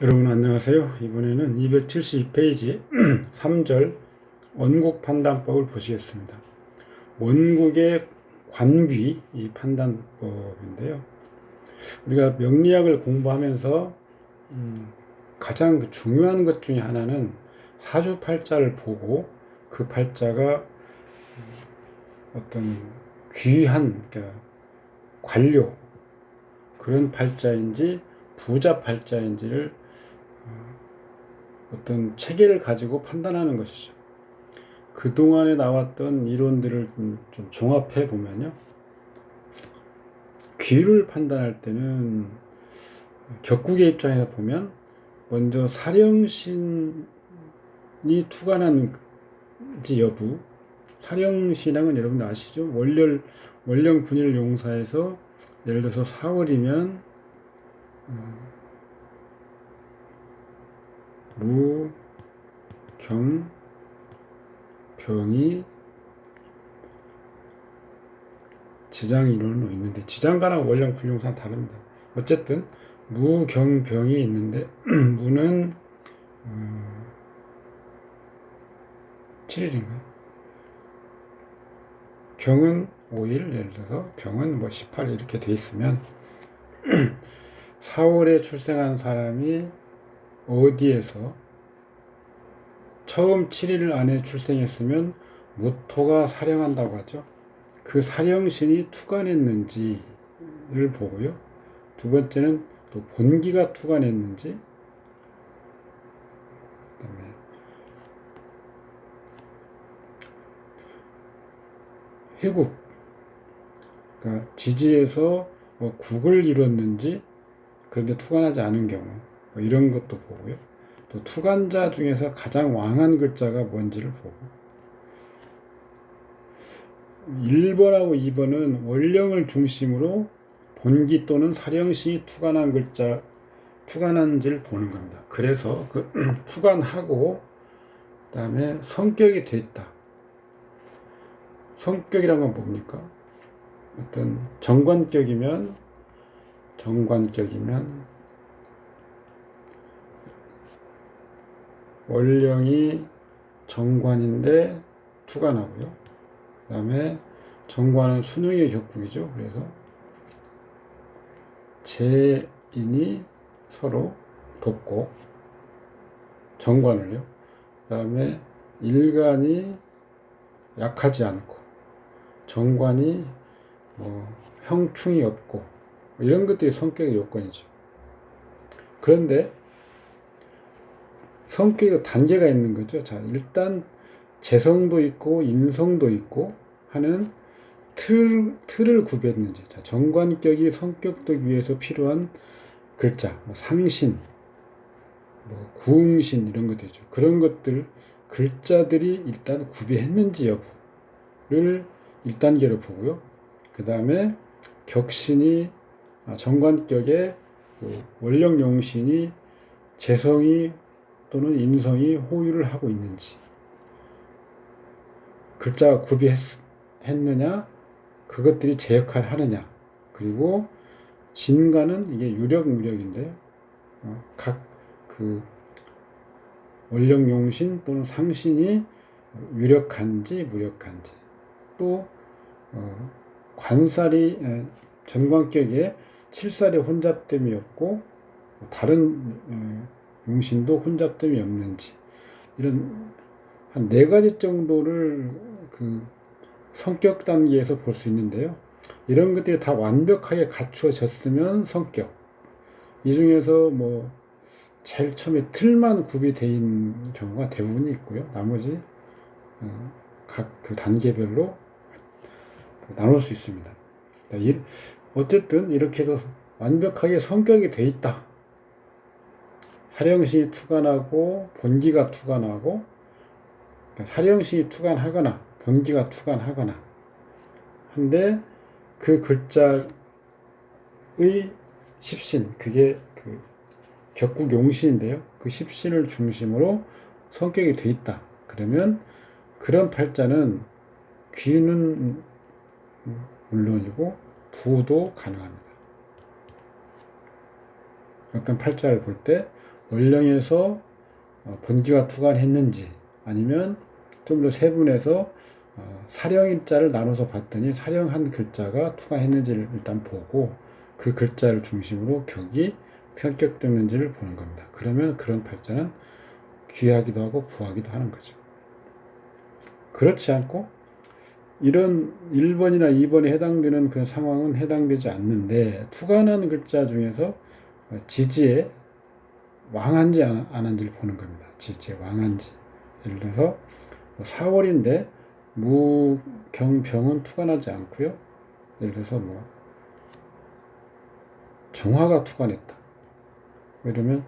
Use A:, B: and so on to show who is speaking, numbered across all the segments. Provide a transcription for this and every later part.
A: 여러분 안녕하세요. 이번에는 272페이지 3절 원국 판단법을 보시겠습니다. 원국의 관귀 이 판단법인데요. 우리가 명리학을 공부하면서 가장 중요한 것 중에 하나는 사주팔자를 보고 그 팔자가 어떤 귀한 그러니까 관료 그런 팔자인지 부자 팔자인지를 어떤 체계를 가지고 판단하는 것이죠. 그동안에 나왔던 이론들을 좀 종합해 보면요. 귀를 판단할 때는 격국의 입장에서 보면 먼저 사령신이 투관한지 여부. 사령신앙은 여러분 아시죠? 월령 분일 용사에서 예를 들어서 4월이면 무, 경, 병이 지장 이론은 있는데 지장가랑 월령 분용상 다릅니다. 어쨌든 무, 경, 병이 있는데 무는 7일인가? 경은 5일 예를 들어서 병은 뭐 18일 이렇게 돼 있으면 4월에 출생한 사람이 어디에서 처음 7일 안에 출생했으면 무토가 사령한다고 하죠. 그 사령신이 투관했는지를 보고요. 두 번째는 또 본기가 투관했는지, 그다음에 회국, 그러니까 지지에서 뭐 국을 이뤘는지 그런데 투관하지 않은 경우 뭐 이런 것도 보고요. 또 투관자 중에서 가장 왕한 글자가 뭔지를 보고 1번하고 2번은 월령을 중심으로 본기 또는 사령신이 투관한 글자 투관한지를 보는 겁니다. 그래서 그 투관하고 그다음에 성격이 됐다. 성격이란 건 뭡니까? 어떤 정관격이면 월령이 정관인데 투관하고요. 그 다음에 정관은 수능의 격국이죠. 그래서 재인이 서로 돕고 정관을요. 그 다음에 일간이 약하지 않고 정관이 뭐 형충이 없고 이런 것들이 성격의 요건이죠. 그런데 성격의 단계가 있는 거죠. 자, 일단 재성도 있고 인성도 있고 하는 틀을 구별했는지. 자, 정관격이 성격도기 위해서 필요한 글자, 뭐 상신, 뭐 구응신 이런 것들이죠. 그런 것들 글자들이 일단 구비했는지 여부를 1단계로 보고요. 그 다음에 격신이 정관격에 월령 용신이 재성이 또는 인성이 호유를 하고 있는지 글자가 구비했느냐 그것들이 제 역할을 하느냐 그리고 진가는 이게 유력 무력인데 각 그 월령 용신 또는 상신이 유력한지 무력한지 또 관살이 전관격에 7살의 혼잡됨이 없고 다른 용신도 혼잡됨이 없는지 이런 한 4가지 정도를 그 성격 단계에서 볼 수 있는데요. 이런 것들이 다 완벽하게 갖추어졌으면 성격. 이 중에서 뭐 제일 처음에 틀만 구비되어 있는 경우가 대부분이 있고요. 나머지 각 그 단계별로 나눌 수 있습니다. 어쨌든 이렇게 해서 완벽하게 성격이 돼 있다. 사령신이 투관하고 본기가 투관하고 사령신이 투관하거나 본기가 투관하거나 한데 그 글자의 십신 그게 그 격국 용신인데요. 그 십신을 중심으로 성격이 돼 있다. 그러면 그런 팔자는 귀는 물론이고 부도 가능합니다. 어떤 팔자를 볼 때 원령에서 본기가 투관했는지, 아니면 좀 더 세분해서 사령인자를 나눠서 봤더니 사령한 글자가 투관했는지를 일단 보고 그 글자를 중심으로 격이 편격되는지를 보는 겁니다. 그러면 그런 팔자는 귀하기도 하고 부하기도 하는 거죠. 그렇지 않고 이런 1번이나 2번에 해당되는 그런 상황은 해당되지 않는데, 투관한 글자 중에서 지지에 왕한지 안 한지를 보는 겁니다. 지지에 왕한지. 예를 들어서 4월인데 무경병은 투관하지 않고요. 예를 들어서 정화가 투관했다. 그러면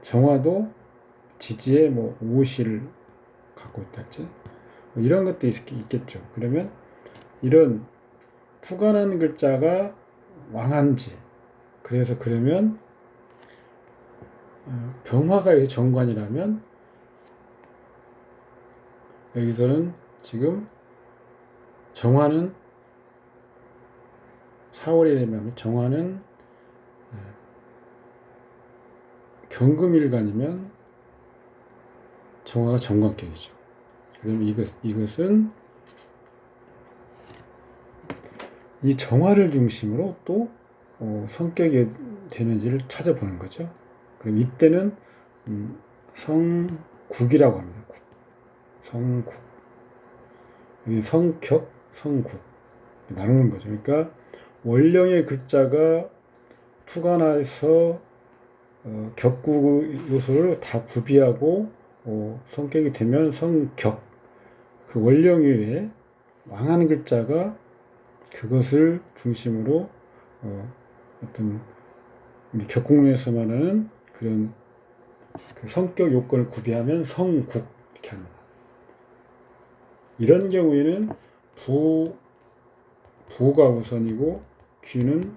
A: 정화도 지지에 오시를 갖고 있다지. 이런 것도 있겠죠. 그러면 이런 투관한 글자가 왕한지, 그래서 그러면 병화가 정관이라면 여기서는 지금 정화는 4월이라면 정화는 경금일간이면 정화가 정관격이죠. 그러면 이것은 이 정화를 중심으로 또 성격이 되는지를 찾아보는 거죠. 그럼 이때는 성국이라고 합니다. 성국. 여기 성격, 성국 나누는 거죠. 그러니까 원령의 글자가 투관해서 격구 요소를 다 구비하고 성격이 되면 성격. 그 원령 외에 왕한 글자가 그것을 중심으로 어떤 우리 격국론에서 말하는 그런 그 성격 요건을 구비하면 성국 이렇게 합니다. 이런 경우에는 부가 우선이고 귀는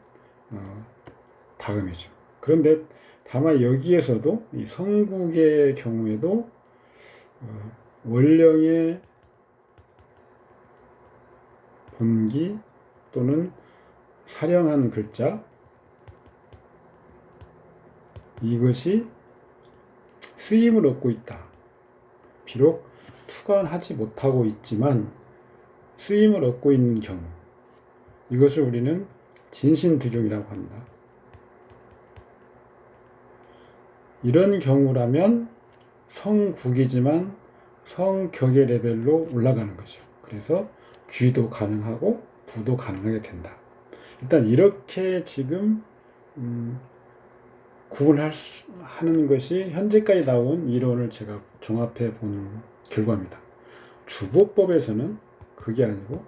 A: 다음이죠. 그런데 다만 여기에서도 이 성국의 경우에도 원령의 본기 또는 사령한 글자, 이것이 쓰임을 얻고 있다. 비록 투관하지 못하고 있지만 쓰임을 얻고 있는 경우, 이것을 우리는 진신득용이라고 합니다. 이런 경우라면 성국이지만 성격의 레벨로 올라가는 거죠. 그래서 귀도 가능하고 부도 가능하게 된다. 일단 이렇게 지금 구분하는 것이 현재까지 나온 이론을 제가 종합해 보는 결과입니다. 주보법에서는 그게 아니고,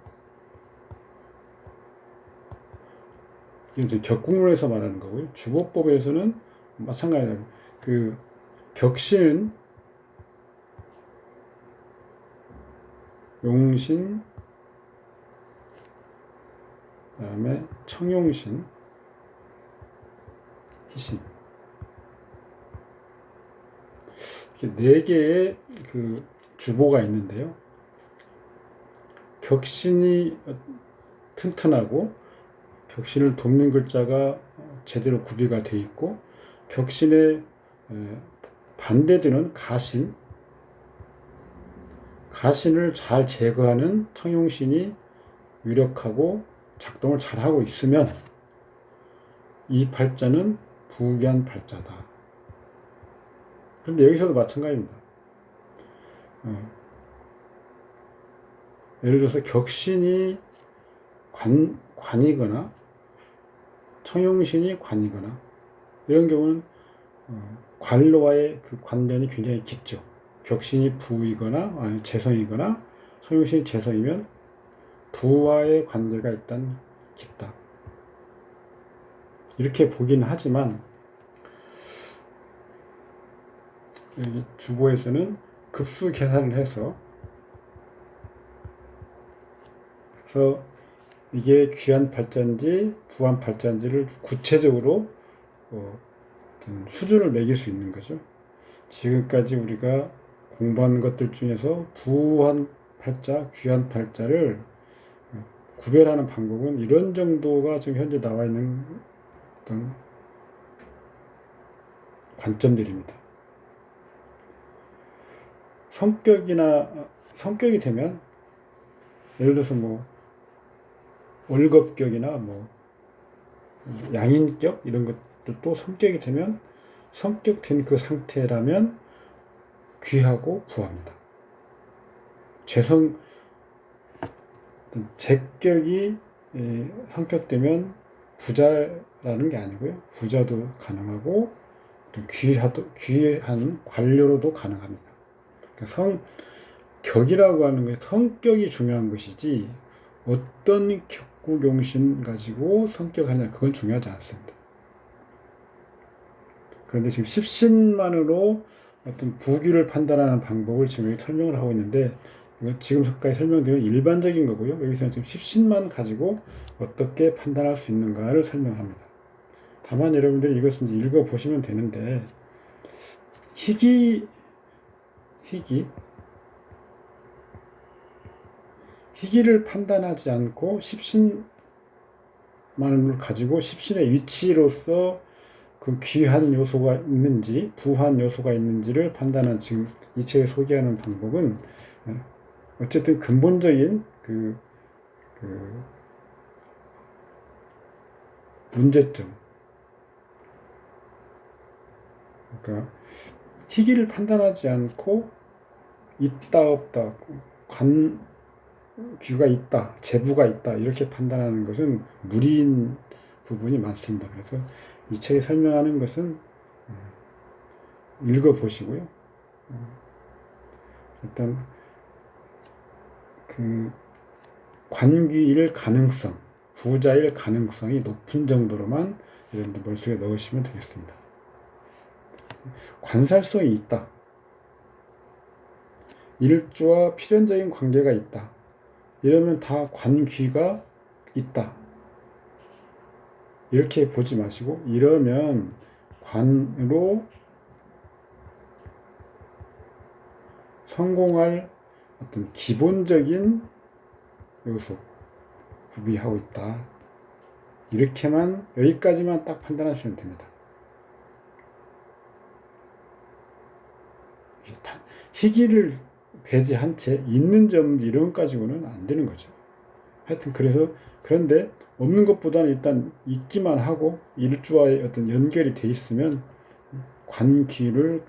A: 이제 격국론에서 말하는 거고요. 주보법에서는 마찬가지로 그 격신은 용신, 그다음에 청용신, 희신, 이렇게 4개의 그 주보가 있는데요. 격신이 튼튼하고 격신을 돕는 글자가 제대로 구비가 되어 있고, 격신에 반대되는 가신을 잘 제거하는 청용신이 유력하고 작동을 잘하고 있으면 이 팔자는 부귀한 팔자다. 그런데 여기서도 마찬가지입니다. 예를 들어서 격신이 관이거나 청용신이 관이거나 이런 경우는 관로와의 그 관련이 굉장히 깊죠. 격신이 부이거나 재성이거나 청용신이 재성이면 부와의 관계가 일단 깊다. 이렇게 보긴 하지만 여기 주보에서는 급수 계산을 해서 그래서 이게 귀한 팔자인지 부한 팔자인지를 구체적으로 수준을 매길 수 있는 거죠. 지금까지 우리가 공부한 것들 중에서 부한 팔자, 귀한 팔자를 구별하는 방법은 이런 정도가 지금 현재 나와 있는 어떤 관점들입니다. 성격이 되면 예를 들어서 뭐 월급격이나 뭐 양인격 이런 것들도 성격이 되면 성격된 그 상태라면 귀하고 부합니다. 제격이 성격되면 부자라는 게 아니고요. 부자도 가능하고 귀한 관료로도 가능합니다. 그러니까 격이라고 하는 게 성격이 중요한 것이지 어떤 격구경신 가지고 성격하냐 그건 중요하지 않습니다. 그런데 지금 십신만으로 어떤 부귀를 판단하는 방법을 지금 설명을 하고 있는데 지금까지 설명드린 일반적인 거고요. 여기서는 지금 십신만 가지고 어떻게 판단할 수 있는가를 설명합니다. 다만 여러분들이 이것을 이제 읽어보시면 되는데 희기를 판단하지 않고 십신만을 가지고 십신의 위치로서 그 귀한 요소가 있는지 부한 요소가 있는지를 판단한 지금 이 책에 소개하는 방법은 어쨌든 근본적인 그 문제점, 그러니까 희기를 판단하지 않고 있다 없다 귀가 있다 재부가 있다 이렇게 판단하는 것은 무리인 부분이 많습니다. 그래서 이 책에 설명하는 것은 읽어보시고요. 일단 그 관귀일 가능성, 부자일 가능성이 높은 정도로만 여러분들 머릿속에 넣으시면 되겠습니다. 관살성이 있다. 일주와 필연적인 관계가 있다. 이러면 다 관귀가 있다. 이렇게 보지 마시고 이러면 관으로 성공할 어떤 기본적인 요소 구비하고 있다. 이렇게만 여기까지만 딱 판단하시면 됩니다. 희기를 배제한 채 있는 점 이런 가지고는 안 되는 거죠. 하여튼 그런데 없는 것보다는 일단 있기만 하고 일주와의 어떤 연결이 돼 있으면 관귀를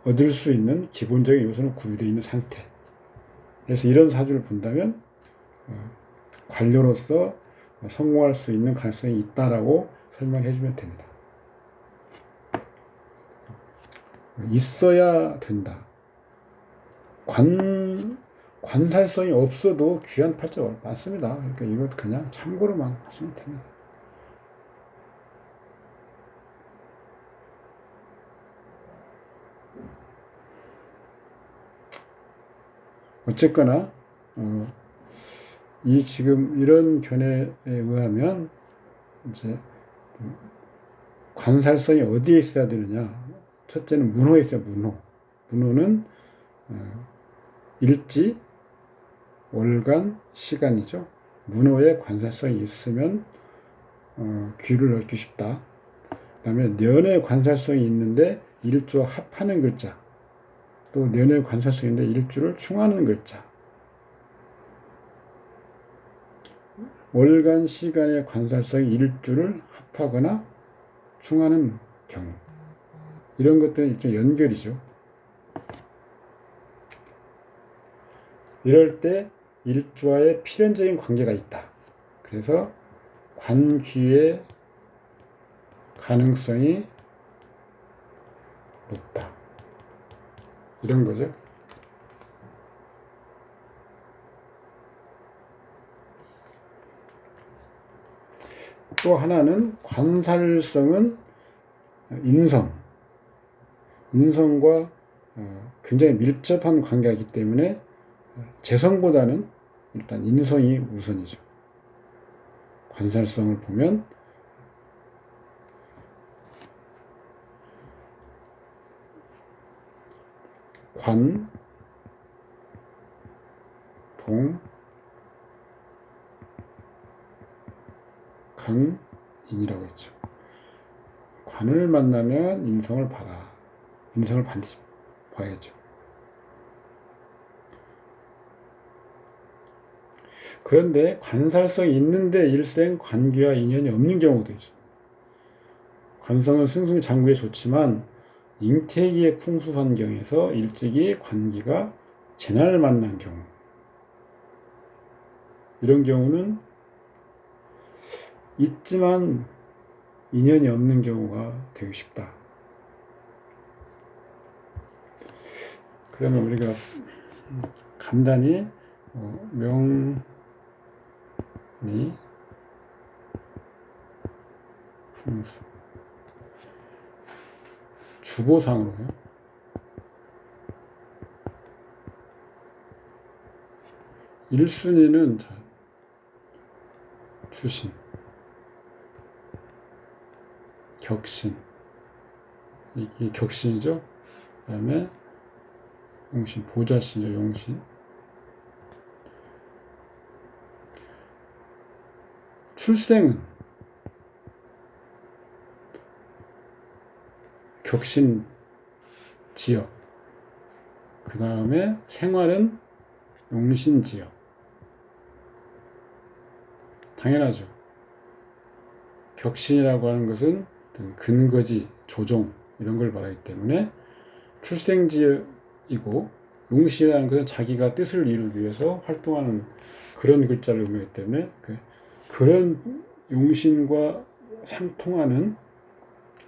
A: 얻을 수 있는 기본적인 요소는 구비되어 있는 상태. 그래서 이런 사주를 본다면 관료로서 성공할 수 있는 가능성이 있다라고 설명해 주면 됩니다. 있어야 된다. 관살성이 없어도 귀한 팔자가 많습니다. 그러니까 이것 그냥 참고로만 하시면 됩니다. 어쨌거나 이 지금 이런 견해에 의하면 이제 관살성이 어디에 있어야 되느냐? 첫째는 문호에 있어요. 문호는 일지, 월간, 시간이죠. 문호에 관살성이 있으면 귀를 얻기 쉽다. 그 다음에 년에 관살성이 있는데 일주와 합하는 글자, 또 년에 관살성이 있는데 일주를 충하는 글자, 월간, 시간의 관살성이 일주를 합하거나 충하는 경우, 이런 것들은 일종 연결이죠. 이럴 때 일주와의 필연적인 관계가 있다. 그래서 관귀의 가능성이 높다. 이런 거죠. 또 하나는 관살성은 인성과 굉장히 밀접한 관계가 있기 때문에 재성보다는 일단 인성이 우선이죠. 관살성을 보면 관, 봉, 강, 인이라고 했죠. 관을 만나면 인성을 봐라. 인성을 반드시 봐야죠. 그런데 관살성이 있는데 일생 관계와 인연이 없는 경우도 있습니다. 관성은 승승장구에 좋지만 잉태기의 풍수 환경에서 일찍이 관기가 재난을 만난 경우, 이런 경우는 있지만 인연이 없는 경우가 되게 쉽다. 그러면 우리가 간단히 명리 풍수 주보상으로요. 일순위는 주신, 격신, 이게 격신이죠. 그 다음에 용신, 보자신이죠. 용신. 출생은 격신 지역, 그 다음에 생활은 용신 지역. 당연하죠. 격신이라고 하는 것은 근거지, 조종 이런 걸 말하기 때문에 출생지이고, 용신이라는 것은 자기가 뜻을 이루기 위해서 활동하는 그런 글자를 의미하기 때문에 그런 용신과 상통하는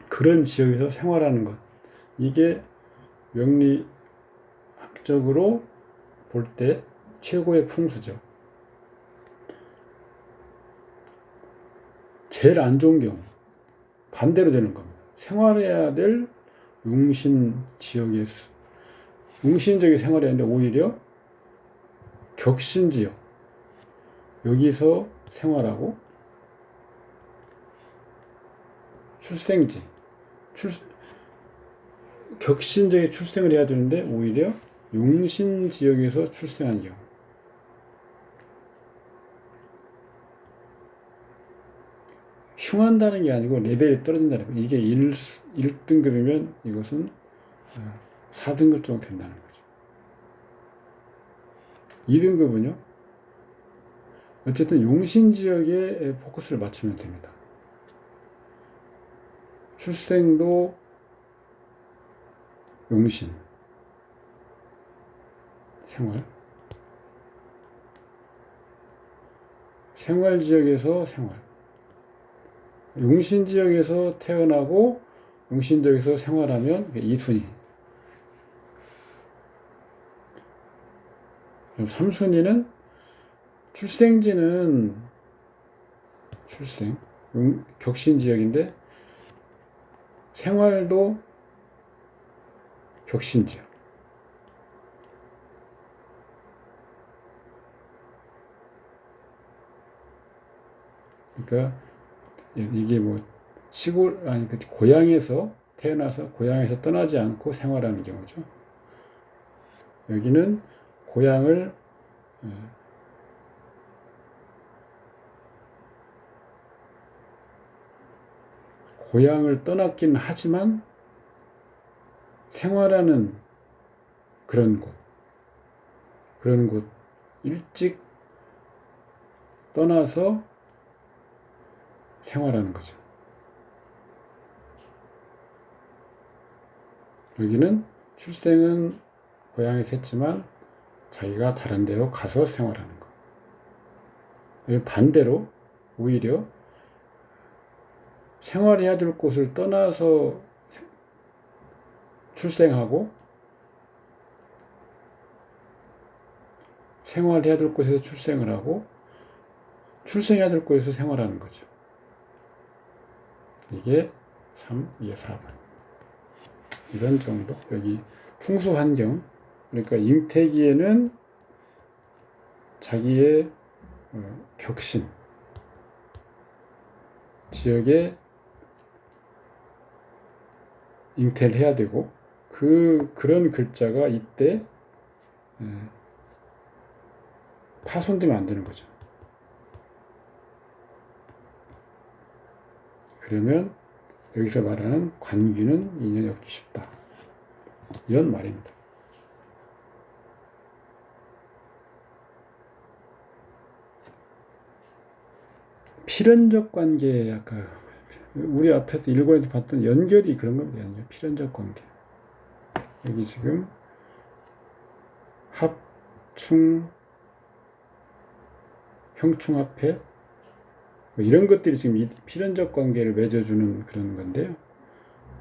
A: 그런 지역에서 생활하는 것, 이게 명리학적으로 볼 때 최고의 풍수죠. 제일 안 좋은 경우 반대로 되는 겁니다. 생활해야 될 용신 지역에서 용신 지역에 생활해야 하는데 오히려 격신 지역, 여기서 생활하고 출생지, 격신 지역에 출생을 해야 되는데 오히려 용신 지역에서 출생한 경우, 흉한다는 게 아니고 레벨이 떨어진다는 거예요. 이게 1등급이면 이것은 4등급 정도 된다는 거죠. 2등급은요. 어쨌든 용신 지역에 포커스를 맞추면 됩니다. 출생도 용신, 생활 지역에서 생활, 용신 지역에서 태어나고 용신 지역에서 생활하면 2순위. 3순위는 출생지는 격신 지역인데 생활도 격신 지역. 그러니까 이게 뭐 시골 아니 고향에서 태어나서 고향에서 떠나지 않고 생활하는 경우죠. 여기는 고향을 떠났긴 하지만 생활하는 그런 곳 일찍 떠나서 생활하는 거죠. 여기는 출생은 고향에서 했지만 자기가 다른 데로 가서 생활하는 거. 여기 반대로 오히려 생활해야 될 곳을 떠나서 출생하고 생활해야 될 곳에서 출생을 하고 출생해야 될 곳에서 생활하는 거죠. 이게 3, 이게 4번. 이런 정도. 여기 풍수 환경. 그러니까 잉태기에는 자기의 격신 지역에 잉태를 해야 되고 그런 글자가 이때 파손되면 안 되는 거죠. 그러면 여기서 말하는 관귀는 인연이 없기 쉽다. 이런 말입니다. 필연적 관계, 아까 우리 앞에서 일본에서 봤던 연결이 그런 겁니다. 연결, 필연적 관계. 여기 지금 합, 충, 형충합해 뭐 이런 것들이 지금 이 필연적 관계를 맺어주는 그런 건데요.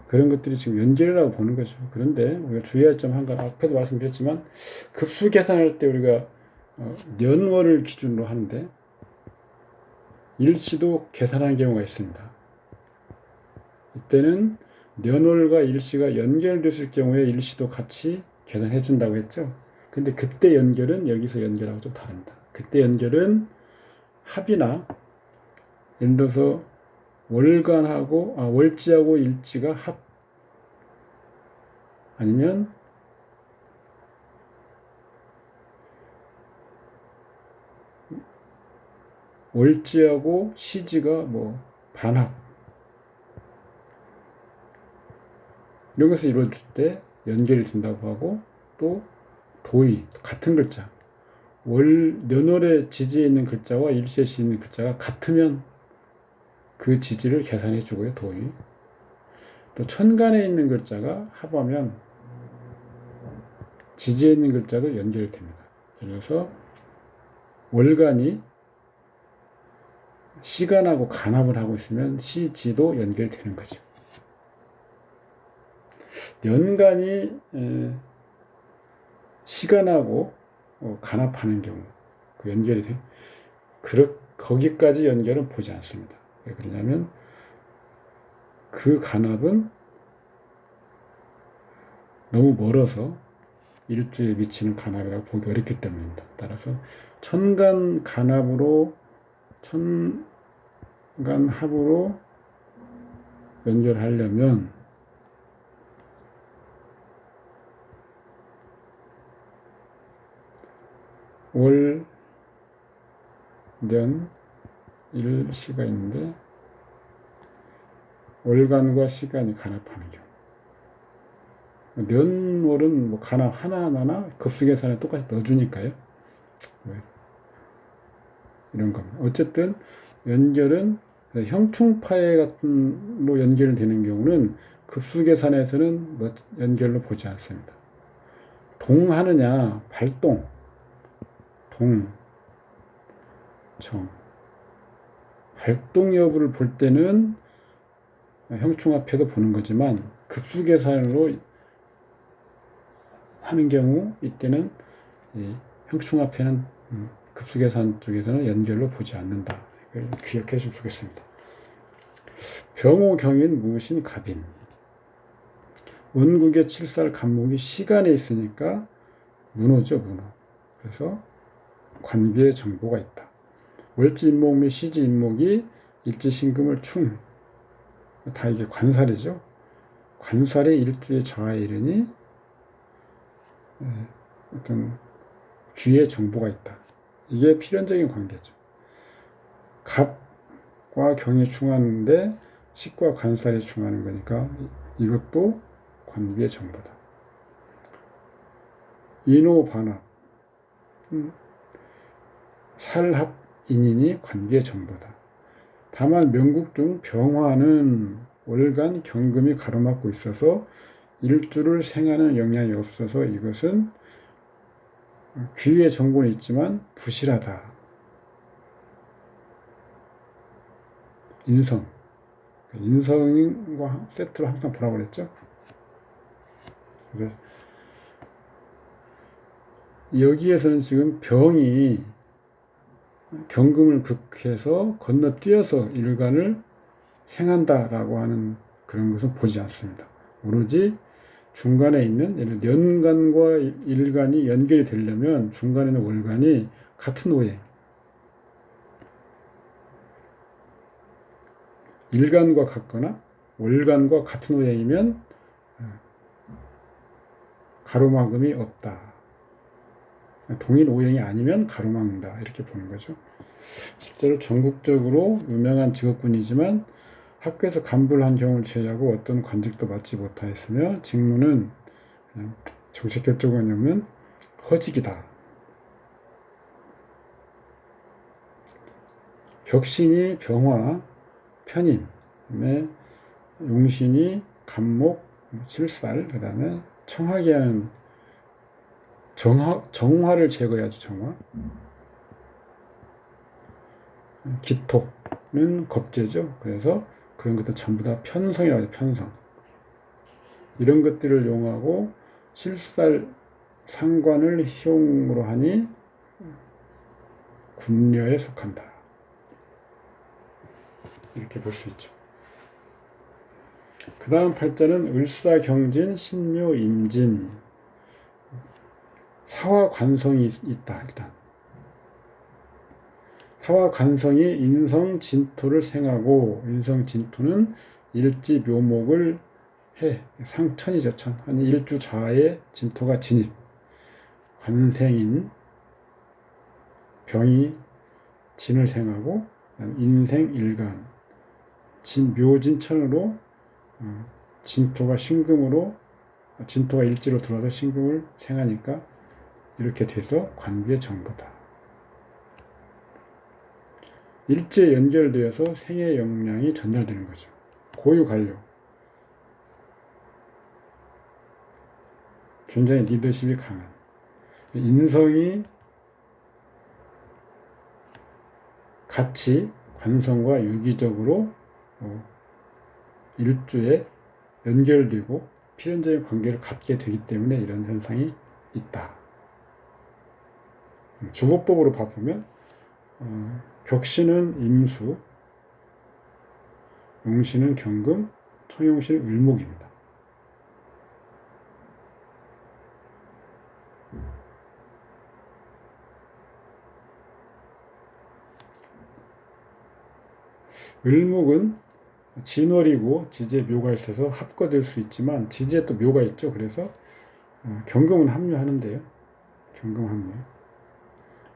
A: 그런 것들이 지금 연결이라고 보는 거죠. 그런데 우리가 주의할 점 한 가지, 앞에도 말씀드렸지만 급수 계산할 때 우리가 년월을 기준으로 하는데 일시도 계산하는 경우가 있습니다. 이때는 년월과 일시가 연결됐을 경우에 일시도 같이 계산해 준다고 했죠. 근데 그때 연결은 여기서 연결하고 좀 다릅니다. 그때 연결은 합이나 예를 들어서 월지하고 일지가 합 아니면 월지하고 시지가 뭐 반합 이런 것을 이루어질 때 연결이 된다고 하고, 또 도의 같은 글자 년월의 지지에 있는 글자와 일시에 있는 글자가 같으면 그 지지를 계산해 주고요. 도의. 또 천간에 있는 글자가 합하면 지지에 있는 글자도 연결이 됩니다. 예를 들어서 월간이 시간하고 간합을 하고 있으면 시지도 연결되는 거죠. 연간이 시간하고 간합하는 경우 그 연결이 돼. 거기까지 연결은 보지 않습니다. 왜 그러냐면 그 간합은 너무 멀어서 일주에 미치는 간합이라고 보기 어렵기 때문입니다. 따라서 천간 합으로 연결하려면 월, 년, 일시가 있는데 월간과 시간이 간합하는 경우, 년월은 뭐 간합 하나하나 급수계산에 똑같이 넣어주니까요. 이런 겁니다. 어쨌든 연결은 형충파해 같은로 연결되는 경우는 급수계산에서는 연결로 보지 않습니다. 동하느냐, 발동, 발동 여부를 볼 때는 형충합해도 보는 거지만 급수계산으로 하는 경우 이때는 형충합해는 급수계산 쪽에서는 연결로 보지 않는다. 이걸 기억해 주시면 좋겠습니다. 병오경인 무신 갑인. 원국의 칠살 간목이 시간에 있으니까 문호죠, 문호. 그래서 관계의 정보가 있다. 월지인목 및 시지인목이 일지신금을 충. 다 이게 관살이죠. 관살의 일주의 저하에 이르니 어떤 귀의 정보가 있다. 이게 필연적인 관계죠. 갑과 경이 충하는데 식과 관살이 충하는 거니까 이것도 관계의 정보다. 인호반합, 살합인인이 관계의 정보다. 다만 명국 중 병화는 월간 경금이 가로막고 있어서 일주를 생하는 영향이 없어서 이것은 귀의 정보는 있지만 부실하다. 인성과 세트로 항상 보라고 그랬죠. 그래서 여기에서는 지금 병이 경금을 극해서 건너뛰어서 일간을 생한다라고 하는 그런 것은 보지 않습니다. 오로지 중간에 있는 연간과 일간이 연결이 되려면 중간에 있는 월간이 같은 오행, 일간과 같거나 월간과 같은 오행이면 가로막음이 없다. 동일 오행이 아니면 가로막는다. 이렇게 보는 거죠. 실제로 전국적으로 유명한 직업군이지만 학교에서 간부를 한 경우를 제외하고 어떤 관직도 맡지 못하였으며 직무는 정책 결정권이 없는 허직이다. 격신이 병화, 편인, 그다음에 용신이 간목, 칠살, 그 다음에 청하게 하는 정화를 제거해야죠. 정화. 기토는 겁재죠. 그래서 그런 것들 전부 다 편성이라고 하죠. 편성. 이런 것들을 용하고 칠살 상관을 희용으로 하니 군녀에 속한다. 이렇게 볼 수 있죠. 그 다음 팔자는 을사경진, 신묘, 임진. 사화관성이 있다. 일단 사화관성이 인성진토를 생하고, 인성진토는 일지 묘목을 해. 상천이죠. 천. 한 일주 자에 진토가 진입. 관생인 병이 진을 생하고, 인생일간 묘진천으로 진토가 신금으로, 진토가 일지로 들어와서 신금을 생하니까 이렇게 돼서 관비의 정보다. 일지에 연결되어서 생의 역량이 전달되는 거죠. 고유관료. 굉장히 리더십이 강한. 인성이 같이 관성과 유기적으로 일주에 연결되고 필연적인 관계를 갖게 되기 때문에 이런 현상이 있다. 주보법으로 봐보면 격신은 임수, 용신은 경금, 청용신은 을목입니다. 을목은 진월이고 지지에 묘가 있어서 합거될 수 있지만 지지에 또 묘가 있죠. 그래서 경금은 합류하는데요. 경금 합류.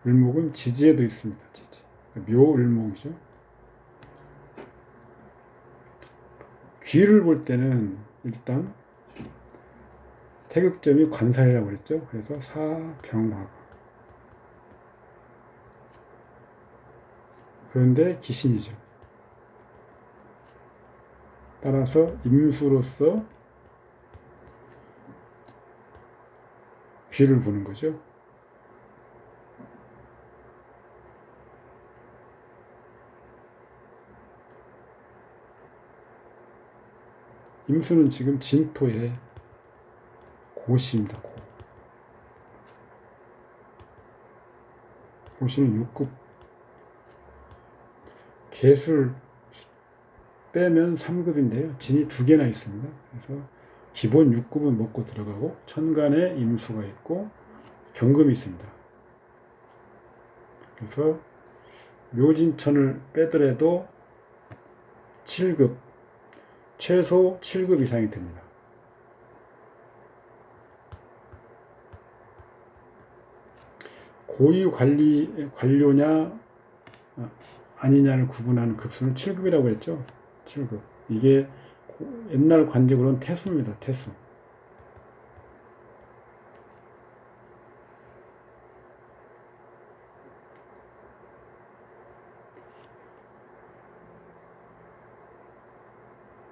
A: 을목은 지지에도 있습니다. 지지. 묘을목이죠. 귀를 볼 때는 일단 태극점이 관살이라고 그랬죠. 그래서 사병화가. 그런데 기신이죠. 따라서 임수로서 귀를 보는 거죠. 임수는 지금 진토의 고시입니다. 고시는 6급. 개술 빼면 3급인데요. 진이 2개나 있습니다. 그래서 기본 6급은 먹고 들어가고 천간에 임수가 있고 경금이 있습니다. 그래서 묘진천을 빼더라도 7급, 최소 7급 이상이 됩니다. 고위 관료냐 아니냐를 구분하는 급수는 7급이라고 했죠. 7급. 이게 옛날 관직으로는 태수입니다. 태수.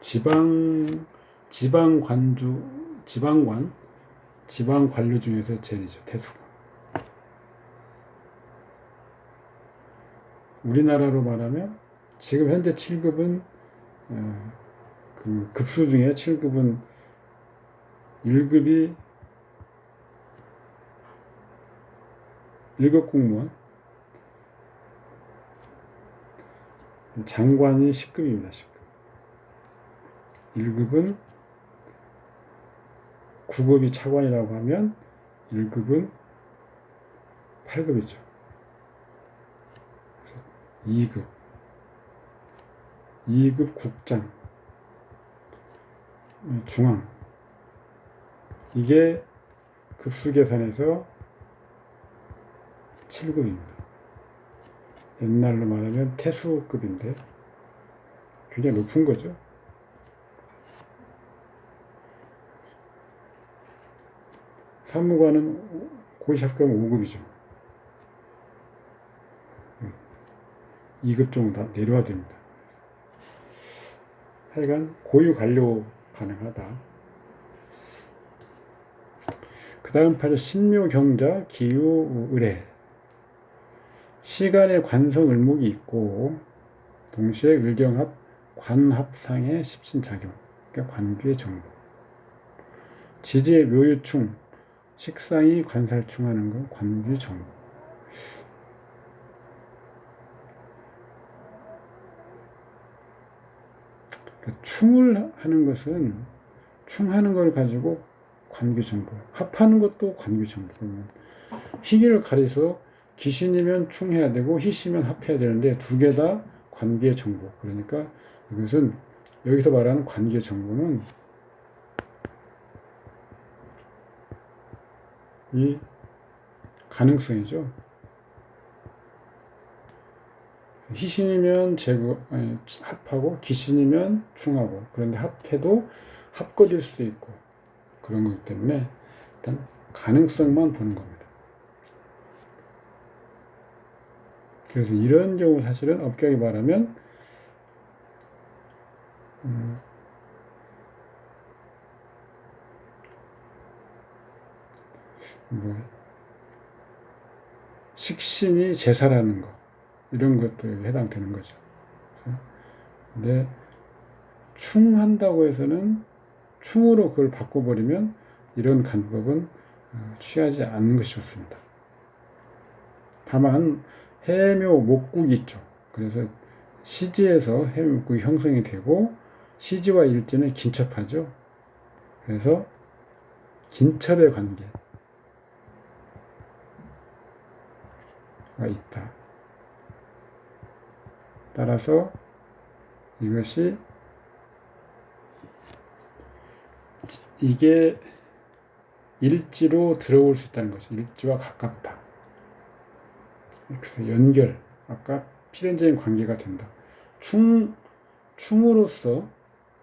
A: 지방 관료 중에서 제일이죠. 태수가. 우리나라로 말하면 지금 현재 7급은 그 급수 중에 7급은 1급이 1급 공무원, 장관이 10급입니다. 10급. 1급은 9급이 차관이라고 하면 1급은 8급이죠. 2급 국장, 중앙. 이게 급수 계산에서 7급입니다. 옛날로 말하면 태수급인데 굉장히 높은 거죠. 사무관은 고시 합격하면 5급이죠. 2급 정도 다 내려야 됩니다. 하여간 고유 관료 가능하다. 그 다음 판이 신묘경자 기후의례. 시간의 관성 을목이 있고 동시에 을경합 관합상의 십신작용, 그러니까 관귀의 정보. 지지의 묘유충, 식상이 관살충하는 건 관귀 정보. 그러니까 충을 하는 것은 충하는 걸 가지고 관귀 정보, 합하는 것도 관귀 정보. 그러면 희기를 가려서 기신이면 충해야 되고 희시면 합해야 되는데 두 개 다 관계의 정보. 그러니까 이것은 여기서 말하는 관계의 정보는 이 가능성이죠. 희신이면 합하고 기신이면 충하고, 그런데 합해도 합거질 수도 있고 그런 거기 때문에 일단 가능성만 보는 겁니다. 그래서 이런 경우 사실은 엄격히 말하면 식신이 제사라는 거, 이런 것도 해당되는 거죠. 근데 충한다고 해서는 충으로 그걸 바꿔버리면 이런 간법은 취하지 않는 것이 좋습니다. 다만 해묘 목국이 있죠. 그래서 시지에서 해묘 목국이 형성이 되고 시지와 일지는 긴첩하죠. 그래서 긴첩의 관계가 있다. 따라서 이것이 이게 일지로 들어올 수 있다는 거죠. 일지와 가깝다. 그래서 연결, 아까 필연적인 관계가 된다. 충으로서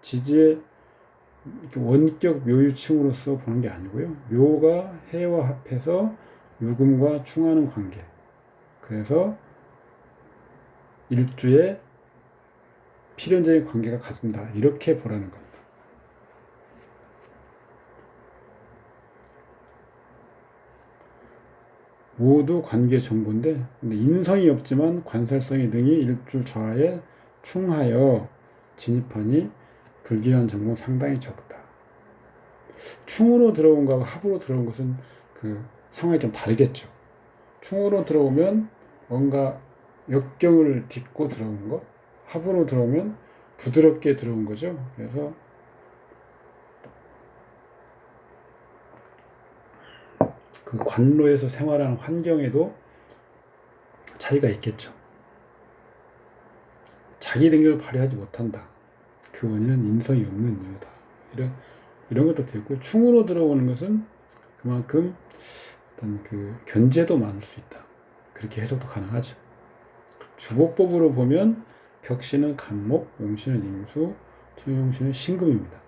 A: 지지의 원격 묘유충으로서 보는 게 아니고요. 묘가 해와 합해서 유금과 충하는 관계. 그래서 일주에 필연적인 관계가 가진다. 이렇게 보라는 겁니다. 모두 관계 정보인데, 근데 인성이 없지만 관살성이 등이 일주 좌에 충하여 진입하니 불길한 정보는 상당히 적다. 충으로 들어온 거하고 합으로 들어온 것은 그 상황이 좀 다르겠죠. 충으로 들어오면 뭔가 역경을 딛고 들어온 것, 합으로 들어오면 부드럽게 들어온 거죠. 그래서 그 관로에서 생활하는 환경에도 차이가 있겠죠. 자기 능력을 발휘하지 못한다. 그 원인은 인성이 없는 이유다. 이런 것도 되고, 충으로 들어오는 것은 그만큼 어떤 그 견제도 많을 수 있다. 그렇게 해석도 가능하죠. 주복법으로 보면 벽신은 간목, 용신은 임수, 투용신은 신금입니다.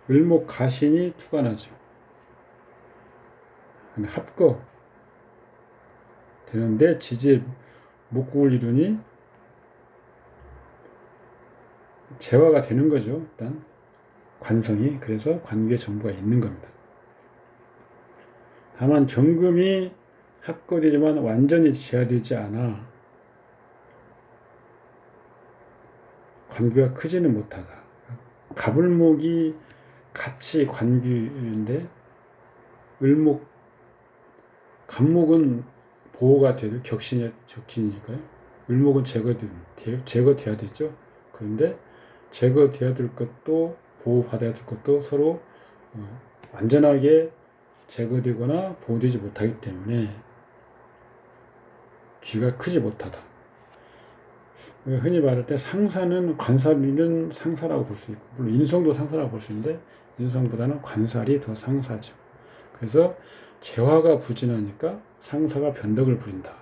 A: 을목 가신이 투관하죠. 합거 되는데 지지의 목국을 이루니 재화가 되는 거죠. 일단 관성이. 그래서 관계 정보가 있는 겁니다. 다만 경금이 합거되지만 완전히 재화되지 않아 관계가 크지는 못하다. 갑을목이 같이 관계인데 갑목은 보호가 되고 격신이니까요. 을목은 제거돼야 되죠. 그런데 제거돼야 될 것도 보호받아야 될 것도 서로 완전하게 제거되거나 보호되지 못하기 때문에 귀가 크지 못하다. 흔히 말할 때 상사는 관살이는 상사라고 볼 수 있고, 물론 인성도 상사라고 볼 수 있는데 인성보다는 관살이 더 상사죠. 그래서 재화가 부진하니까 상사가 변덕을 부린다.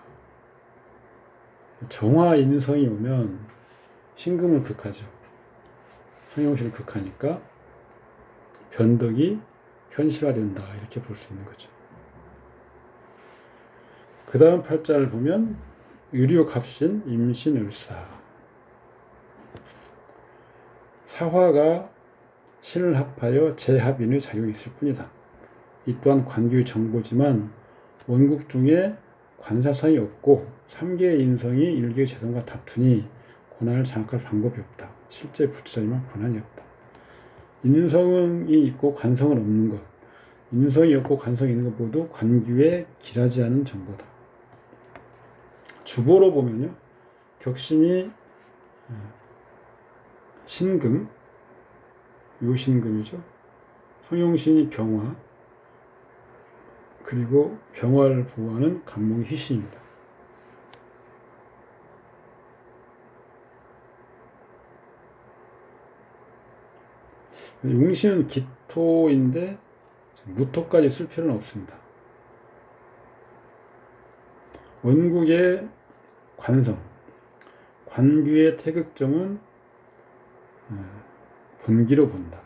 A: 정화인성이 오면 신금을 극하죠. 성형신을 극하니까 변덕이 현실화된다 이렇게 볼 수 있는 거죠. 그 다음 팔자를 보면 의류갑신 임신을사. 사화가 신을 합하여 재합인의 작용이 있을 뿐이다. 이 또한 관규의 정보지만 원국 중에 관사성이 없고 3개의 인성이 1개의 재성과 다투니 고난을 장악할 방법이 없다. 실제 부처자지만 고난이 없다. 인성이 있고 관성은 없는 것, 인성이 없고 관성이 있는 것 모두 관규에 길하지 않은 정보다. 주보로 보면요, 격신이 신금, 요신금이죠. 성용신이 병화, 그리고 병화를 보호하는 간목이 희신입니다. 용신은 기토인데 무토까지 쓸 필요는 없습니다. 원국의 관성, 관규의 태극점은 본기로 본다.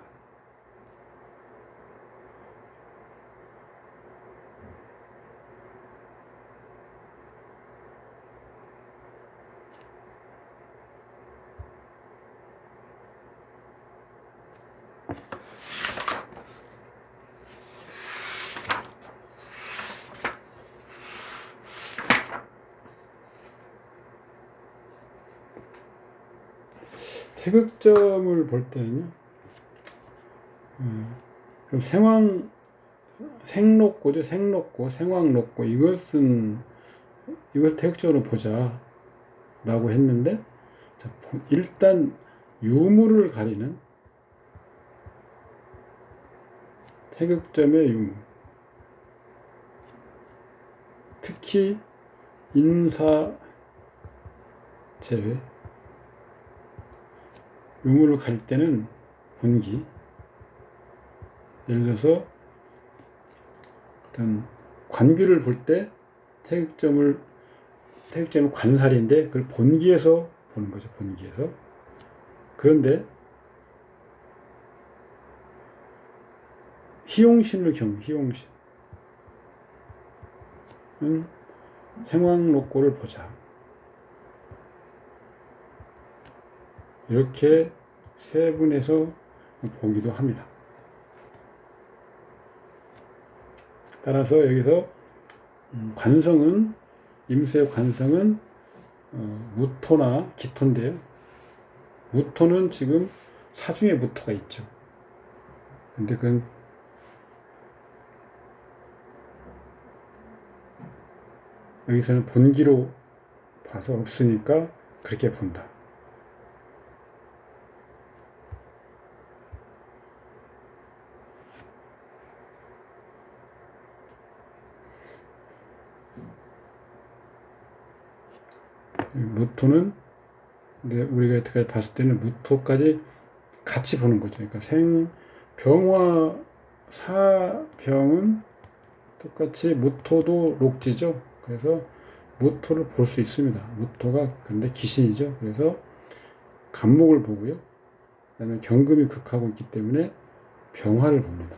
A: 태극점을 볼 때는요, 생록고죠. 생록고, 생왕록고, 이것을 태극적으로 보자 라고 했는데, 일단 유무를 가리는 태극점의 유무, 특히 인사 제외, 유무를 가릴 때는 본기, 예를 들어서 어떤 관규를 볼 때 태극점은 관살인데 그걸 본기에서 보는 거죠. 본기에서. 그런데 희용신의 경우, 희용신은 생왕록고를 보자. 이렇게 세분해서 보기도 합니다. 따라서 여기서 관성은, 임수의 관성은 무토나 기토인데요. 무토는 지금 사중에 무토가 있죠. 근데 그건 여기서는 본기로 봐서 없으니까 그렇게 본다. 무토는 우리가 여태까지 봤을 때는 무토까지 같이 보는 거죠. 그러니까 병화 사병은 똑같이 무토도 록지죠. 그래서 무토를 볼 수 있습니다. 무토가 근데 기신이죠. 그래서 간목을 보고요. 그다음에 경금이 극하고 있기 때문에 병화를 봅니다.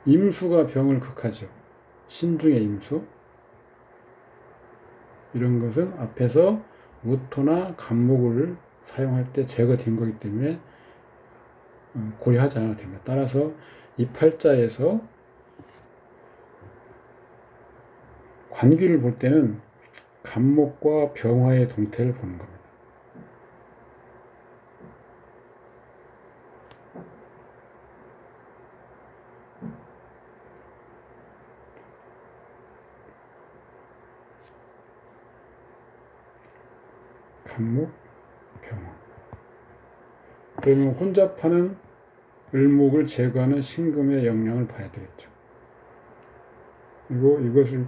A: 임수가 병을 극하죠. 신중의 임수. 이런 것은 앞에서 무토나 간목을 사용할 때 제거된 거기 때문에 고려하지 않아도 됩니다. 따라서 이 팔자에서 관기를 볼 때는 간목과 병화의 동태를 보는 겁니다. 간목, 병화. 그러면 혼자 파는 을목을 제거하는 신금의 영향을 봐야 되겠죠. 그리고 이것을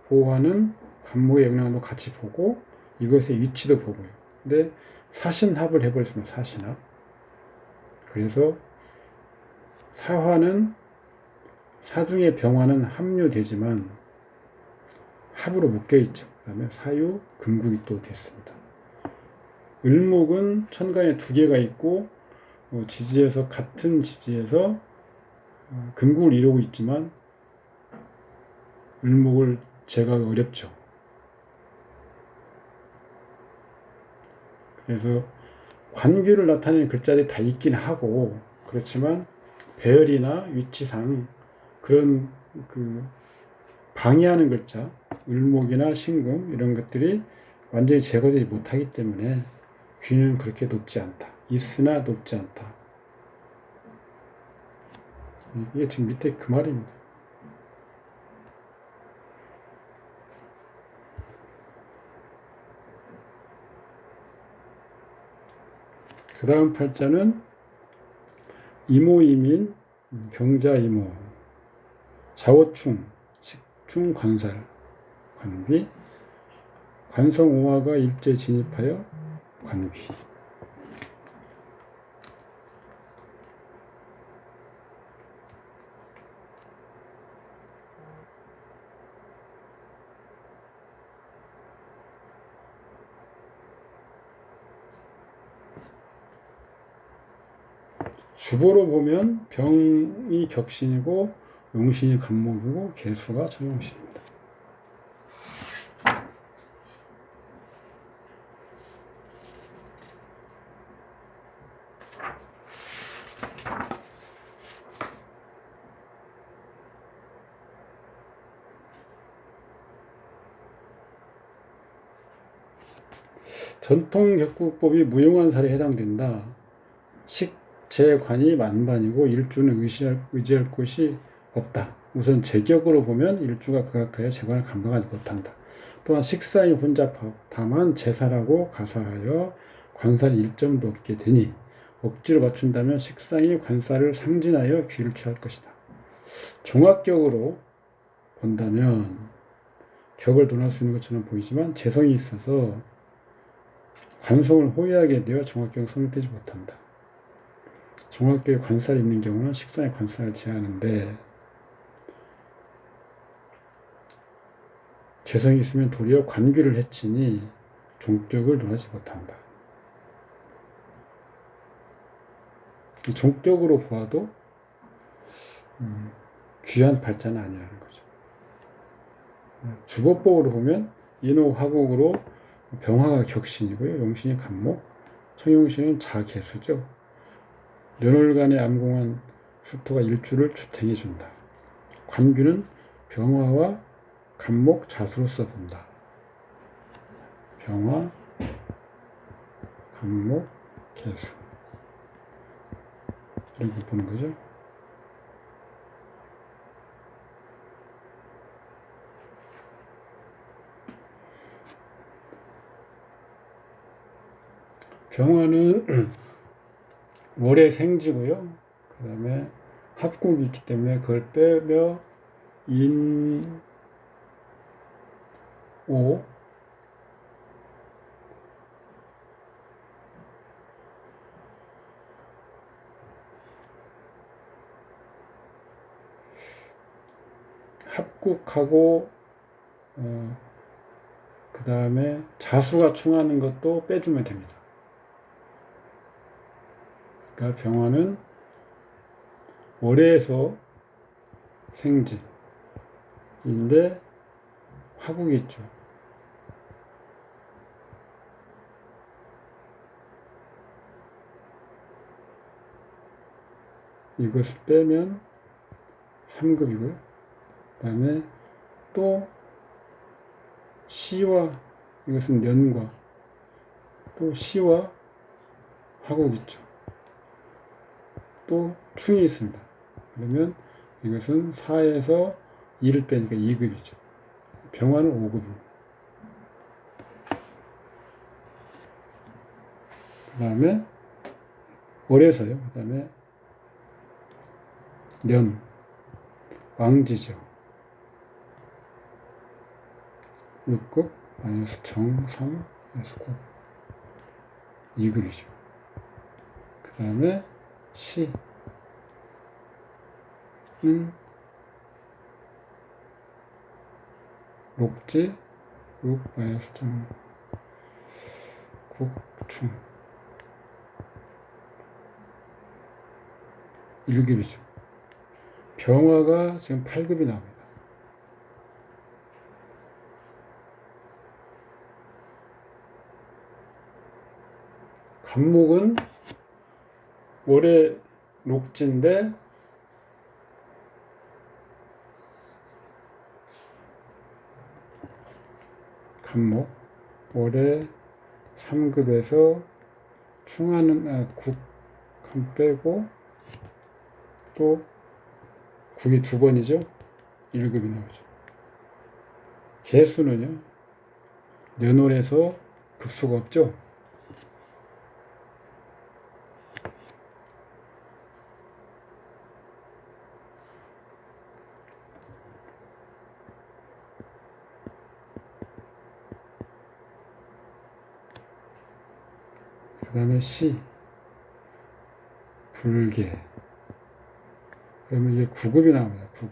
A: 보호하는 간목의 영향도 같이 보고 이것의 위치도 보고요. 근데 사신합을 해버렸으면 사신합. 그래서 사화는 사중의 병화는 합류되지만 합으로 묶여 있죠. 그 다음에 사유, 금국이 또 됐습니다. 을목은 천간에 두 개가 있고 지지에서 같은 지지에서 금국을 이루고 있지만 을목을 제거하기 어렵죠. 그래서 관귀를 나타내는 글자들이 다 있긴 하고 그렇지만 배열이나 위치상 그런 방해하는 글자, 을목이나 신금 이런 것들이 완전히 제거되지 못하기 때문에 귀는 그렇게 높지 않다. 있으나 높지 않다. 이게 지금 밑에 그 말입니다. 그 다음 팔자는 이모이민, 경자이모, 자오충, 식충, 관살, 관귀, 관성오화가 일제 진입하여 관귀. 주보로 보면 병이 격신이고 용신이 간목이고 개수가 정용신입니다. 전통 격국법이 무용한 살에 해당된다. 식재관이 만반이고 일주는 의지할 곳이 없다. 우선 제격으로 보면 일주가 극악하여 재관을 감당하지 못한다. 또한 식사이 혼잡하고 다만 제살하고 가살하여 관살이 일점도 없게 되니 억지로 맞춘다면 식상이 관살을 상진하여 귀를 취할 것이다. 종합격으로 본다면 격을 논할 수 있는 것처럼 보이지만 재성이 있어서 관성을 호위하게 되어 종합격을 성립되지 못한다. 종합격에 관살이 있는 경우는 식상의 관살을 제하는데 재성이 있으면 도리어 관귀를 해치니 종격을 논하지 못한다. 종격으로 보아도 귀한 팔자는 아니라는 거죠. 주법법으로 보면 인호화국으로 병화가 격신이고요. 용신이 간목, 청용신은 자개수죠. 련월간에 암공한 수토가 일주를 주탱해준다. 관귀는 병화와 간목, 자수로서 본다. 병화, 간목, 개수 이렇게 보는 거죠. 병화는 월의 생지고요. 그 다음에 합국이 있기 때문에 그걸 빼며 인, 오, 합국하고 그 다음에 자수가 충하는 것도 빼주면 됩니다. 그러니까 병화는 월에서 생지인데 화국이 있죠. 이것을 빼면 3급이고요. 그 다음에 또 시와 이것은 년과 또 시와 화국이 있죠. 또 충이 있습니다. 그러면 이것은 4에서 2를 빼니까 2급이죠. 병화는 5급입니다. 그 다음에 월에서요. 그 다음에 년, 왕지죠. 6급 마이너스 정, 3, 9. 2급이죠. 그 다음에 시는 녹지, 육 마이너스 점, 국충 1급이죠. 병화가 지금 8급이 나옵니다. 간목은 올해 녹지인데 간목 올해 3급에서 충하는 국한 빼고 또 국이 2번이죠. 1급이 나오죠. 개수는요. 년월에서 급수가 없죠. 그 다음에 시, 불계. 그러면 이게 9급이 나옵니다. 9급.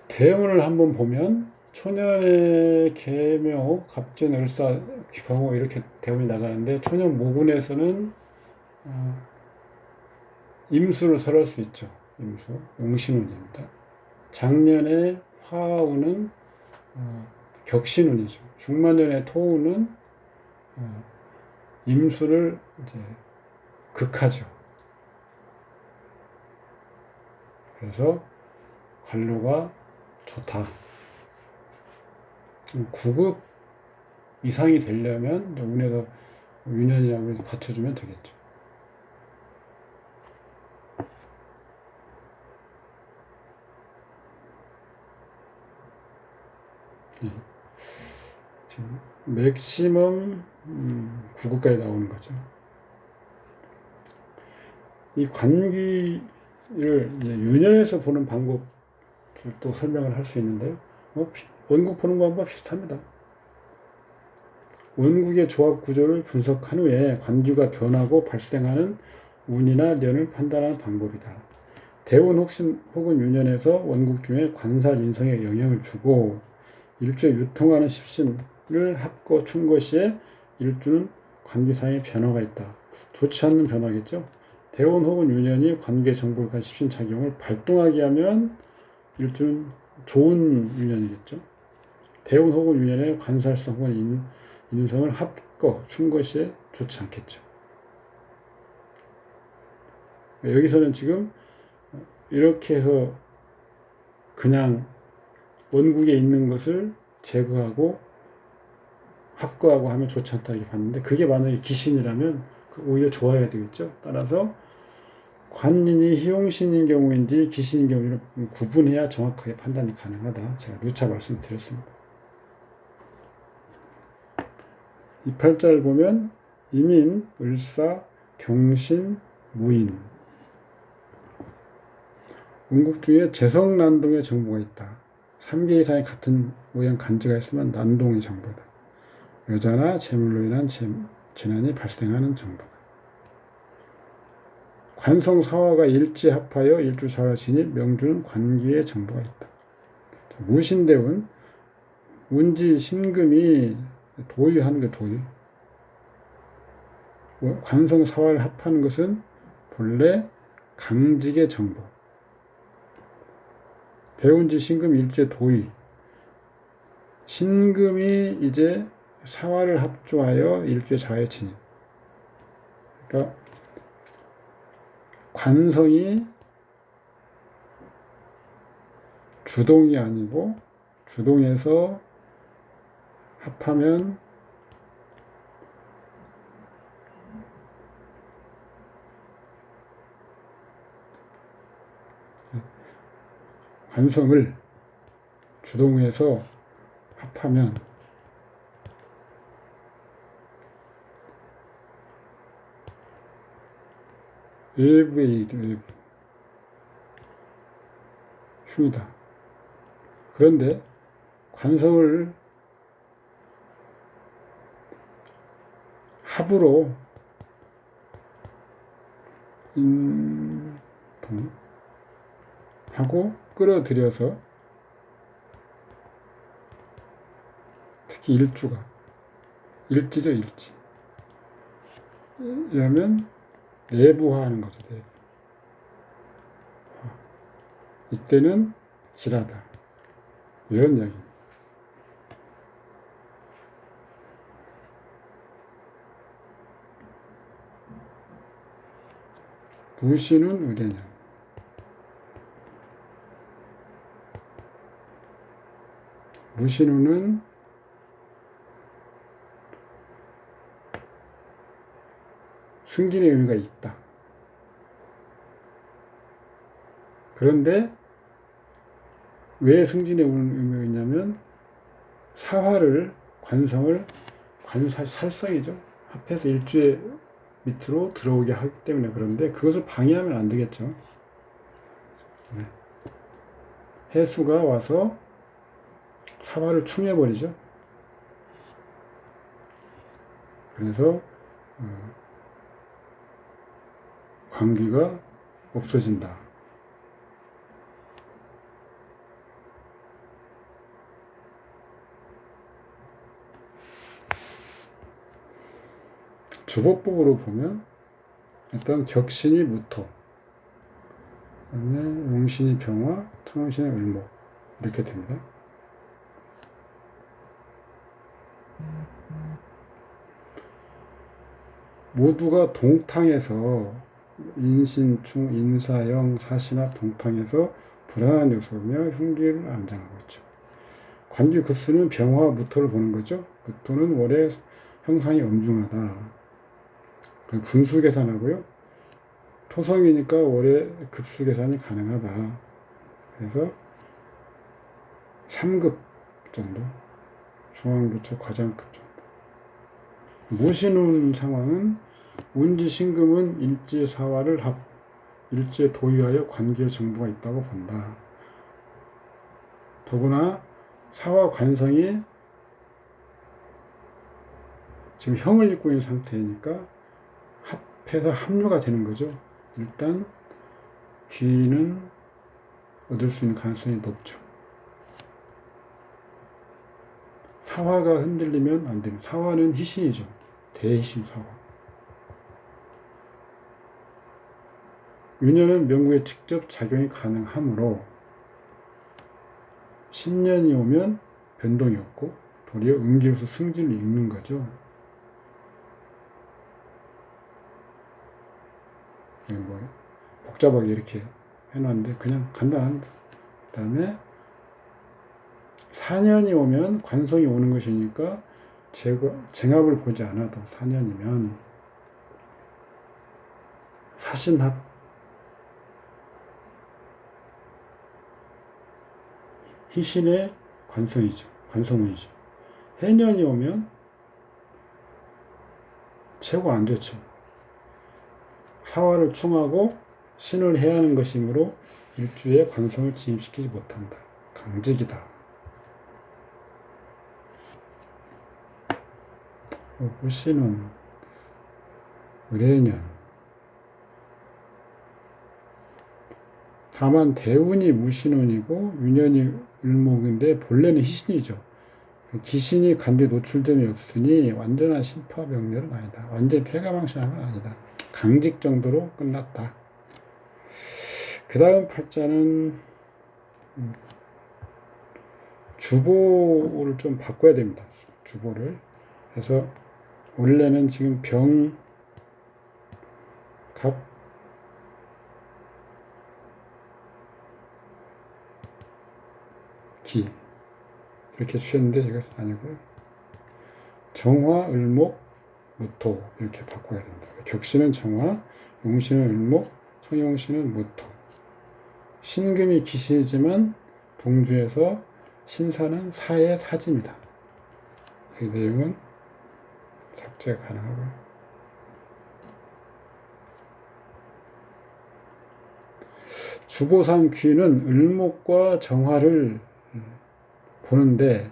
A: 대운을 한번 보면 초년의 계묘, 갑진, 을사, 병호 이렇게 대운이 나가는데 초년 모군에서는 임수를 설할 수 있죠. 임수, 용신운입니다. 작년에 화운은 격신운이죠. 중만년의 토운은 임수를 이제 극하죠. 그래서 관로가 좋다. 9급 이상이 되려면 운에서 유년이라고 해서 받쳐주면 되겠죠. 네. 지금 맥시멈 9급까지 나오는 거죠. 이 관기를 유년에서 보는 방법도 설명을 할 수 있는데요. 원국 보는 방법과 비슷합니다. 원국의 조합 구조를 분석한 후에 관기가 변하고 발생하는 운이나 년을 판단하는 방법이다. 대운 혹은 유년에서 원국 중에 관살 인성에 영향을 주고 일주에 유통하는 십신을 합거 충거 시에 일주는 관기상의 변화가 있다. 좋지 않는 변화겠죠. 대운 혹은 유년이 관계 정볼과 십신 작용을 발동하게 하면 일주는 좋은 유년이겠죠. 대운 혹은 유년의 관살성 혹은 인성을 합거 충거 시에 좋지 않겠죠. 여기서는 지금 이렇게 해서 그냥 원국에 있는 것을 제거하고 합거하고 하면 좋지 않다 이렇게 봤는데, 그게 만약에 기신이라면 오히려 좋아야 되겠죠. 따라서 관인이 희용신인 경우인지 기신인 경우를 구분해야 정확하게 판단이 가능하다. 제가 누차 말씀드렸습니다. 이 팔자를 보면 임인, 을사, 경신, 무인. 원국 중에 재성난동의 정보가 있다. 3개 이상의 같은 모양 간지가 있으면 난동의 정보다. 여자나 재물로 인한 재난이 발생하는 정보다. 관성사화가 일지합하여 일주사화 진입 명주는 관기의 정보가 있다. 무신대운, 운지 신금이 도의하는 게 도의. 관성사화를 합하는 것은 본래 강직의 정보. 대운지 신금 일제 도의. 신금이 이제 사화를 합조하여 일주의 자의 진입. 그러니까 관성이 주동이 아니고 주동에서 합하면 관성을 주동에서 합하면 외부의 외부 흉이다. 그런데 관성을 합으로 인동하고 끌어들여서 특히 일주가 일지죠, 일지. 이러면 내부화하는 거죠. 내부. 이때는 길하다. 이런 이야기입니다. 무신은 의례년. 무신우는 승진의 의미가 있다. 그런데 왜 승진의 의미가 있냐면 사화를 관성을 살성이죠. 합해서 일주의 밑으로 들어오게 하기 때문에 그런데 그것을 방해하면 안 되겠죠. 해수가 와서 사화를 충해버리죠. 그래서 관계가 없어진다. 주법법으로 보면 일단 격신이 무토, 그다음에 용신이 병화, 토용신이 을목 이렇게 됩니다. 모두가 동탕에서 인신충, 인사형, 사신합 동탕에서 불안한 요소며 흉기를 암장하고 있죠. 관주급수는 병화 무토를 보는 거죠. 무토는 월의 형상이 엄중하다. 분수 계산하고요. 토성이니까 월의 급수 계산이 가능하다. 그래서 3급 정도, 중앙부처 과장급 정도. 무신운 상황은 운지신금은 일지의 사화를 일지에 도의하여 관계의 정보가 있다고 본다. 더구나 사화 관성이 지금 형을 입고 있는 상태이니까 합해서 합류가 되는 거죠. 일단 귀는 얻을 수 있는 가능성이 높죠. 사화가 흔들리면 안 됩니다. 사화는 희신이죠. 대희신 사화. 유년은 명구에 직접 작용이 가능하므로 신년이 오면 변동이 없고 도리어 음기로서 승진을 읽는 거죠. 뭐 복잡하게 이렇게 해놨는데 그냥 간단합니다. 그 다음에 4년이 오면 관성이 오는 것이니까 쟁합을 보지 않아도 4년이면 사신합 희신의 관성이죠. 관성운이죠. 해년이 오면 최고 안 좋죠. 사화를 충하고 신을 해야 하는 것이므로 일주에 관성을 진입시키지 못한다. 강직이다. 무신은 의례년. 다만 대운이 무신운이고 유년이 을목인데 본래는 희신이죠. 기신이 간뒤에 노출됨이 없으니 완전한 신파병렬은 아니다. 완전히 폐가망신한 건 아니다. 강직 정도로 끝났다. 그 다음 팔자는 주보를 좀 바꿔야 됩니다. 주보를. 그래서 원래는 지금 병, 갑, 기 이렇게 주셨는데 이것은 아니고요. 정화, 을목, 무토 이렇게 바꿔야 됩니다. 격신은 정화, 용신은 을목, 성용신은 무토. 신금이 기신이지만 동주에서 신사는 사의 사지입니다. 이 내용은 삭제가 가능하고요. 주보상 귀는 을목과 정화를 보는데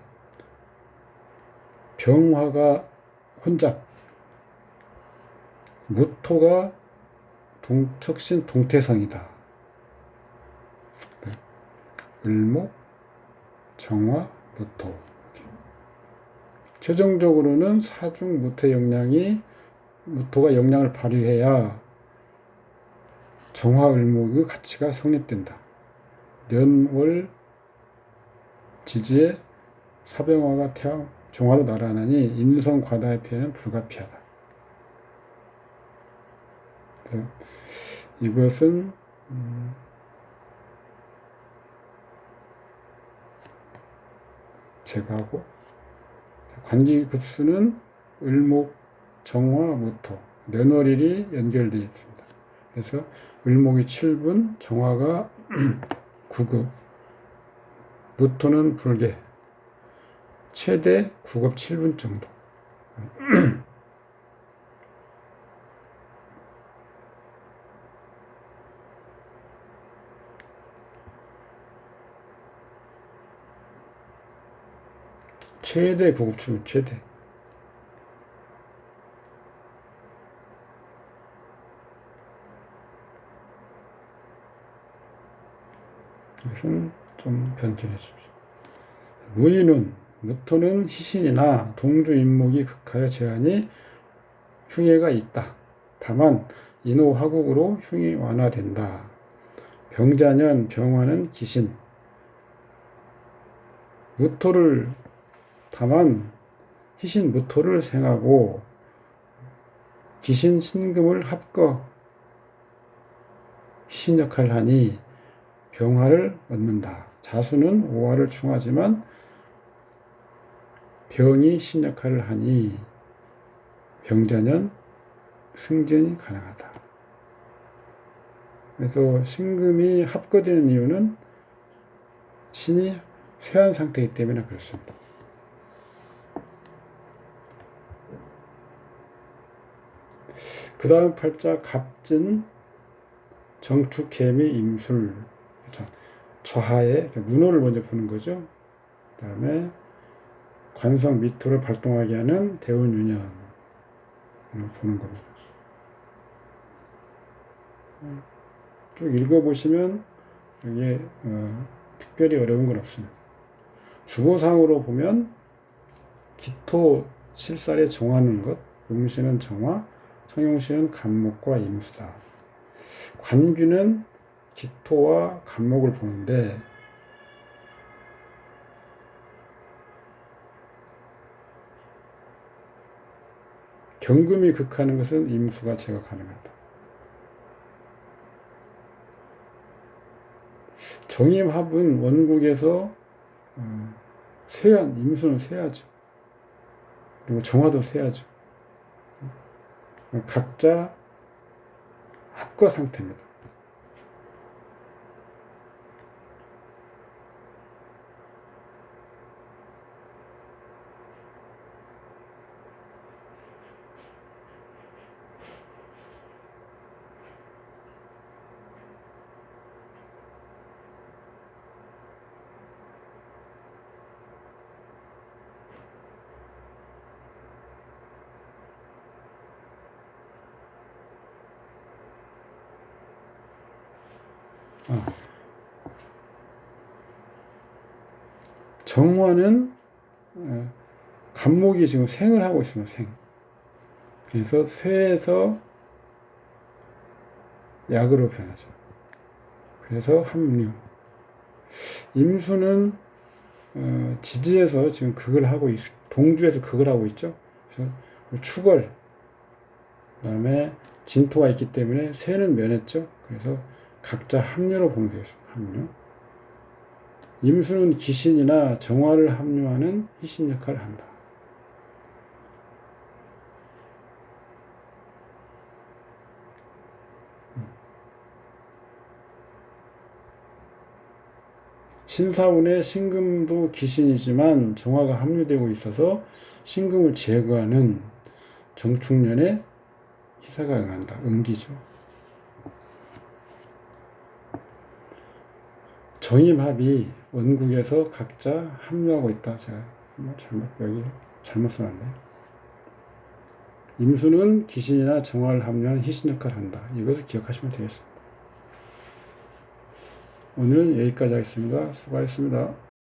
A: 병화가 혼잡, 무토가 척신 동태성이다. 을목, 정화, 무토. 최종적으로는 사중 무토가 영향을 발휘해야 정화, 을목의 가치가 성립된다. 년월 지지에 사병화가 태양 정화로 날아나니 임성 과다의 피해는 불가피하다. 이것은 제가하고 관기급수는 을목, 정화, 무토, 년월일이 연결되어 있습니다. 그래서 을목이 7분, 정화가 9급, 무토는 불개, 최대 9급 7분 정도. 최대 9급 7분, 최대. 이것은 좀 변경해 주십시오. 무토는 희신이나 동주인목이 극하여 제한이 흉해가 있다. 다만 인호화국으로 흉이 완화된다. 병자년, 병화는 기신. 다만 희신 무토를 생하고 기신 신금을 합거 희신 역할을 하니 병화를 얻는다. 자수는 오화를 충하지만 병이 신 역할을 하니 병자년 승진이 가능하다. 그래서 신금이 합거되는 이유는 신이 쇠한 상태이기 때문에 그렇습니다. 그 다음 팔자 갑진, 정축, 개미, 임술. 저하에 문호를 먼저 보는 거죠. 그 다음에 관성, 미토를 발동하게 하는 대운, 유년 보는 겁니다. 쭉 읽어보시면 여기에 특별히 어려운 건 없습니다. 주보상으로 보면 기토 실살에 정하는 것, 용신은 정화, 청용신은 간목과 임수다. 관규는 기토와 간목을 보는데 경금이 극하는 것은 임수가 제거 가능하다. 정임합은 원국에서 임수는 쇠하죠. 그리고 정화도 쇠하죠. 각자 합거 상태입니다. 정화는 간목이 지금 생을 하고 있습니다. 생. 그래서 쇠에서 약으로 변하죠. 그래서 합류. 임수는 지지에서 지금 동주에서 극을 하고 있죠. 그래서 축월, 그다음에 진토가 있기 때문에 쇠는 면했죠. 그래서 각자 합류로 보면 되겠습니다. 합류. 임수는 기신이나 정화를 합류하는 희신 역할을 한다. 신사운의 신금도 기신이지만 정화가 합류되고 있어서 신금을 제거하는 정축년에 희사가 응한다. 응기죠. 정임합이 원국에서 각자 합류하고 있다. 제가 잘못 써놨네요. 임수는 기신이나 정화를 합류하는 희신 역할을 한다. 이것을 기억하시면 되겠습니다. 오늘은 여기까지 하겠습니다. 수고하셨습니다.